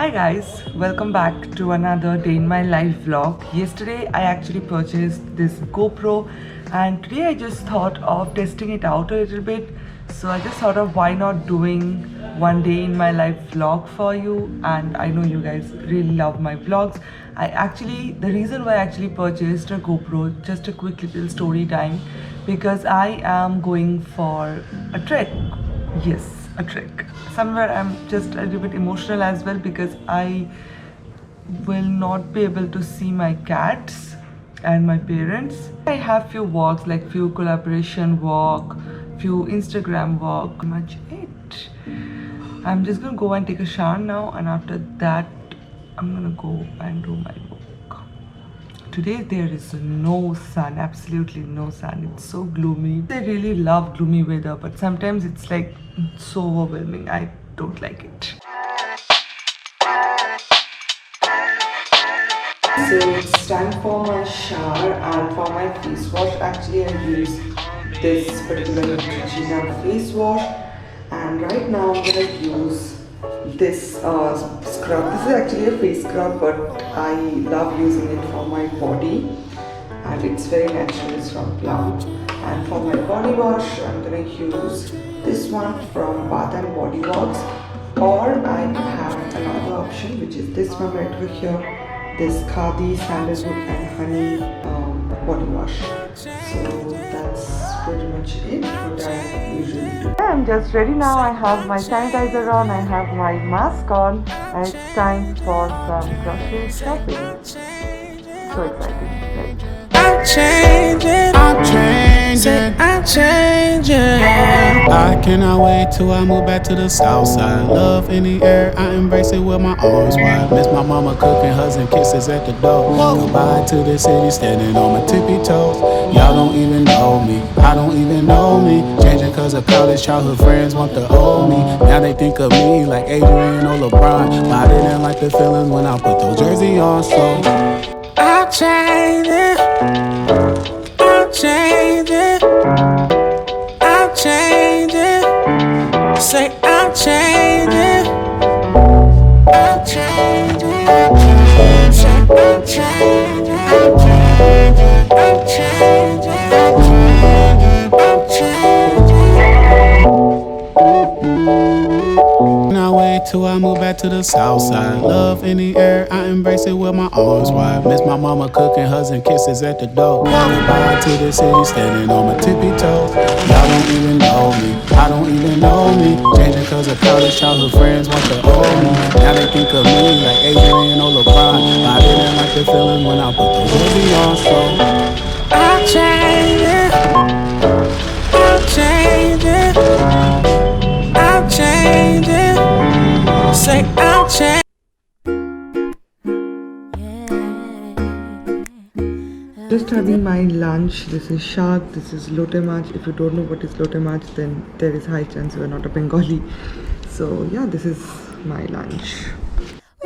Hi guys, welcome back to another day in my life vlog. Yesterday I actually purchased this GoPro and today I just thought of testing it out a little bit. So I just thought of why not doing one day in my life vlog for you, and I know you guys really love my vlogs. The reason why I actually purchased a GoPro, just a quick little story time, because I am going for a trek. Yes, a trek. Somewhere I'm just a little bit emotional as well because I will not be able to see my cats and my parents. I have few walks, like few collaboration walk, few Instagram walk, much it. I'm just gonna go and take a shower now, and after that I'm gonna go and do my walk. Today there is no sun, absolutely no sun. It's so gloomy. I really love gloomy weather, but sometimes it's like so overwhelming. I don't like it. So it's time for my shower and for my face wash. Actually, I use this particular Neutrogena face wash, and right now I'm gonna use this scrub. This is actually a face scrub, but I love using it for my body, and it's very natural. It's from Plum. And for my body wash, I'm gonna use this one from Bath and Body Works, or I have another option, which is this one right over here, this Khadi Sandalwood and Honey body wash. So that's pretty much it what I usually do. I'm just ready now. I have my sanitizer on, I have my mask on, and it's time for some grocery shopping. So exciting, right? I'm changing, I'm changing, I'm changing. I cannot wait till I move back to the south side. Love in the air, I embrace it with my arms wide. Miss my mama cooking, hugs and kisses at the door. Goodbye to the city, standing on my tippy toes. Y'all don't even know me, I don't even know me. Changing cause of college, childhood friends want to owe me. Now they think of me like Adrian or LeBron, but I didn't like the feelings when I put those jerseys on, so I'm changing, I'm changing, I'm changing. Say I'm changing, I'm changing, I'm changing. Say I'm changing, I'm changing, I'm changing, I'm changing, I'm changing. Now wait till I move back to the south side. Love in the air, I embrace it with my arms wide. Miss my mama cooking, hugs and kisses at the door. Goodbye to the city, standing on my tippy toes. Y'all don't even know me, I don't even know me. Changing cause of college, childhood friends want to owe me. Now they think of me like Adrian or LeBron, but I didn't like the feeling when I put those jerseys on, so I'm changing, I'm changing, I'm changing. Say I'm changing. Just having my lunch. This is shak, this is lote mach. If you don't know what is lote mach, then there is high chance you are not a Bengali. So yeah, this is my lunch.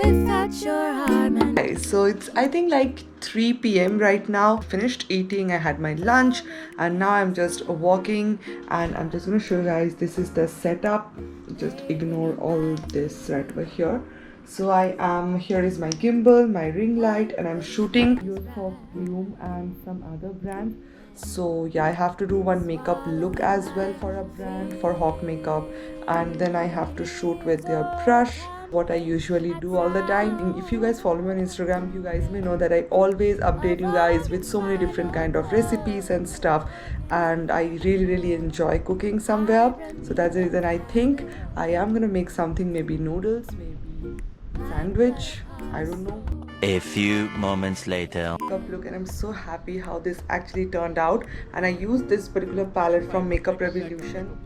Without your harmony. Okay, so it's I think like 3 p.m. right now. Finished eating, I had my lunch, and now I'm just walking, and I'm just gonna show you guys. This is the setup. Just ignore all this right over here. So I am, here is my gimbal, my ring light, and I'm shooting for Bloom and some other brands. So yeah, I have to do one makeup look as well for a brand, for Hawk Makeup, and then I have to shoot with their brush what I usually do all the time. And if you guys follow me on Instagram, you guys may know that I always update you guys with so many different kind of recipes and stuff, and I really enjoy cooking somewhere. So that's the reason I think I am gonna make something, maybe noodles, maybe sandwich, I don't know. A few moments later. Look, and I'm so happy how this actually turned out, and I used this particular palette from Makeup Revolution,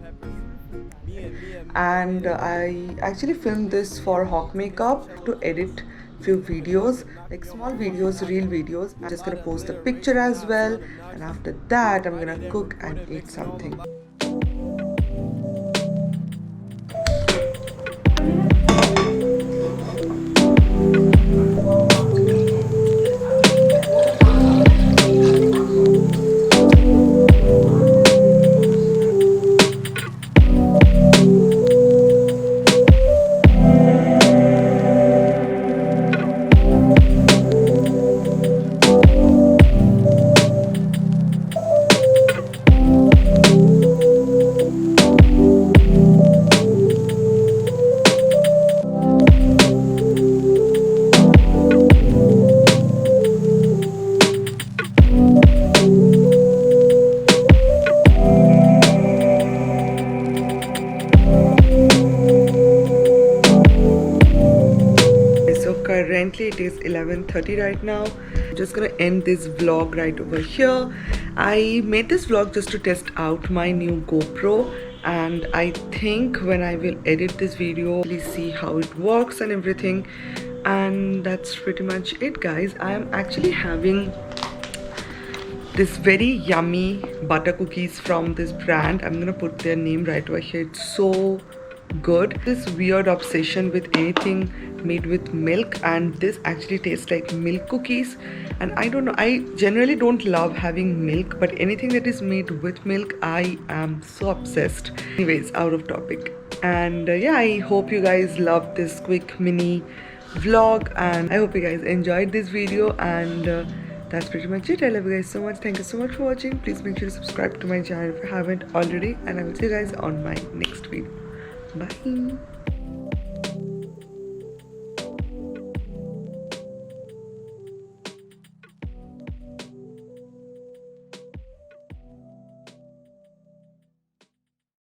and I actually filmed this for Hawk Makeup to edit few videos, like small videos, real videos. I'm just gonna post the picture as well, and after that I'm gonna cook and eat something. Currently it is 11:30 right now. I'm just gonna end this vlog right over here. I made this vlog just to test out my new GoPro, and I think when I will edit this video, please see how it works and everything. And that's pretty much it, guys. I am actually having this very yummy butter cookies from this brand. I'm gonna put their name right over here. It's so good. This weird obsession with anything made with milk, and this actually tastes like milk cookies. And I don't know, I generally don't love having milk, but anything that is made with milk, I am so obsessed. Anyways, out of topic. And yeah, I hope you guys loved this quick mini vlog, and I hope you guys enjoyed this video. And that's pretty much it. I love you guys so much. Thank you so much for watching. Please make sure to subscribe to my channel if you haven't already, and I will see you guys on my next video. Bye.